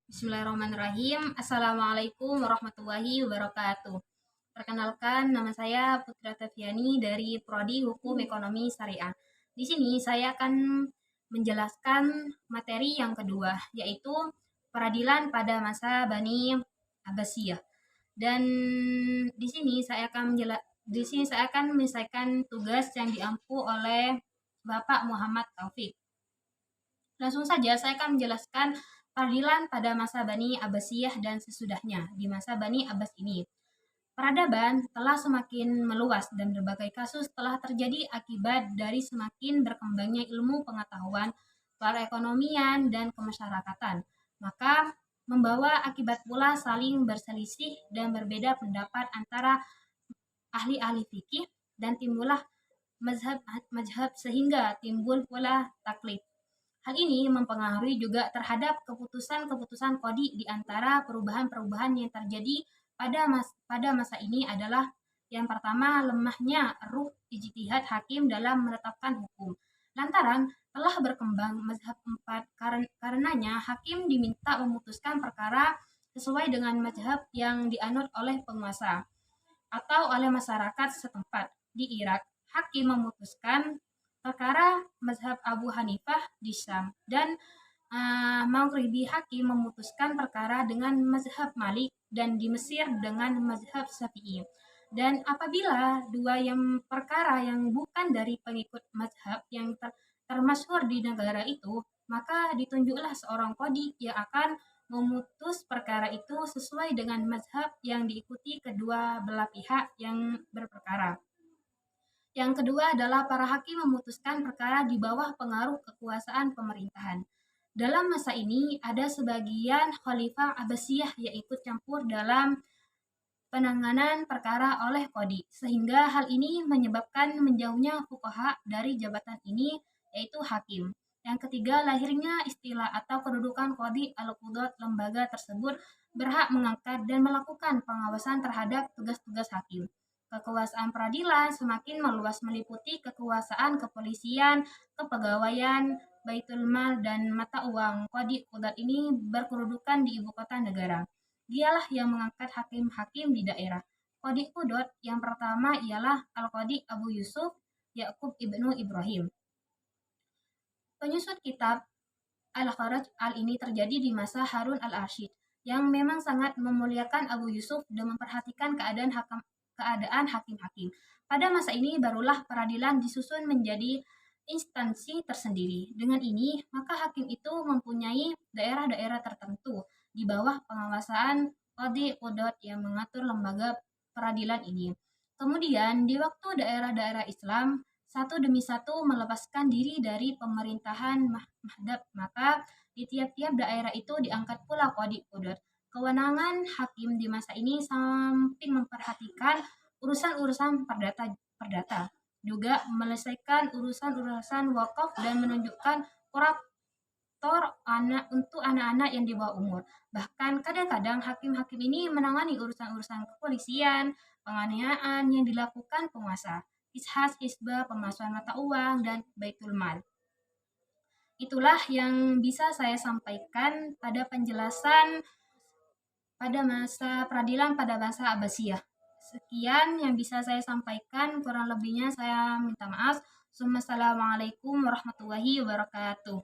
Bismillahirrahmanirrahim. Assalamualaikum warahmatullahi wabarakatuh. Perkenalkan, nama saya Putra Tafiani dari Prodi Hukum Ekonomi Syariah. Di sini saya akan menjelaskan materi yang kedua, yaitu peradilan pada masa Bani Abbasiyah. Dan di sini saya akan menyelesaikan tugas yang diampu oleh Bapak Muhammad Taufik. Langsung saja saya akan menjelaskan peradilan pada masa Bani Abbasiyah dan sesudahnya. Di masa Bani Abbas ini, peradaban telah semakin meluas dan berbagai kasus telah terjadi akibat dari semakin berkembangnya ilmu pengetahuan, perekonomian, dan kemasyarakatan. Maka membawa akibat pula saling berselisih dan berbeda pendapat antara ahli-ahli fikih dan timbullah mazhab sehingga timbul pula taklid. Hal ini mempengaruhi juga terhadap keputusan-keputusan qadhi di antara perubahan-perubahan yang terjadi pada masa ini adalah yang pertama, lemahnya ruh ijtihad hakim dalam menetapkan hukum. Lantaran telah berkembang mazhab empat, karenanya hakim diminta memutuskan perkara sesuai dengan mazhab yang dianut oleh penguasa atau oleh masyarakat setempat. Di Irak, hakim memutuskan perkara mazhab Abu Hanifah di Syam dan Maghribi hakim memutuskan perkara dengan mazhab Malik dan di Mesir dengan mazhab Syafi'i. Dan apabila dua yang perkara yang bukan dari pengikut mazhab yang termasyhur di negara itu, maka ditunjuklah seorang qadhi yang akan memutus perkara itu sesuai dengan mazhab yang diikuti kedua belah pihak yang berperkara. Yang kedua adalah para hakim memutuskan perkara di bawah pengaruh kekuasaan pemerintahan. Dalam masa ini ada sebagian khalifah Abbasiyah yang ikut campur dalam penanganan perkara oleh qadhi, sehingga hal ini menyebabkan menjauhnya fuqaha dari jabatan ini, yaitu hakim. Yang ketiga, lahirnya istilah atau kedudukan qadhi al-qudat. Lembaga tersebut berhak mengangkat dan melakukan pengawasan terhadap tugas-tugas hakim. Kekuasaan peradilan semakin meluas meliputi kekuasaan kepolisian, kepegawaian, baitul mal, dan mata uang. Qadhi Qudat ini berkedudukan di ibu kota negara. Dialah yang mengangkat hakim-hakim di daerah. Qadhi Qudat yang pertama ialah Al-Qadhi Abu Yusuf Ya'qub ibnu Ibrahim. Penyusun kitab Al-Kharaj ini terjadi di masa Harun al-Rashid, yang memang sangat memuliakan Abu Yusuf dan memperhatikan keadaan hakim-hakim. Pada masa ini barulah peradilan disusun menjadi instansi tersendiri. Dengan ini, maka hakim itu mempunyai daerah-daerah tertentu di bawah pengawasan Qadhi Qudat yang mengatur lembaga peradilan ini. Kemudian, di waktu daerah-daerah Islam satu demi satu melepaskan diri dari pemerintahan Mahdab, maka di tiap-tiap daerah itu diangkat pula Qadhi Qudat. Kewenangan hakim di masa ini samping memperhatikan urusan-urusan perdata, juga menyelesaikan urusan-urusan wakaf dan menunjukkan kurator untuk anak-anak yang di bawah umur. Bahkan kadang-kadang hakim-hakim ini menangani urusan-urusan kepolisian, penganiayaan yang dilakukan penguasa, ishas, hisbah, pemalsuan mata uang, dan baitul mal. Itulah yang bisa saya sampaikan pada penjelasan pada masa peradilan pada masa Abbasiyah. Sekian yang bisa saya sampaikan, kurang lebihnya saya minta maaf. Assalamualaikum warahmatullahi wabarakatuh.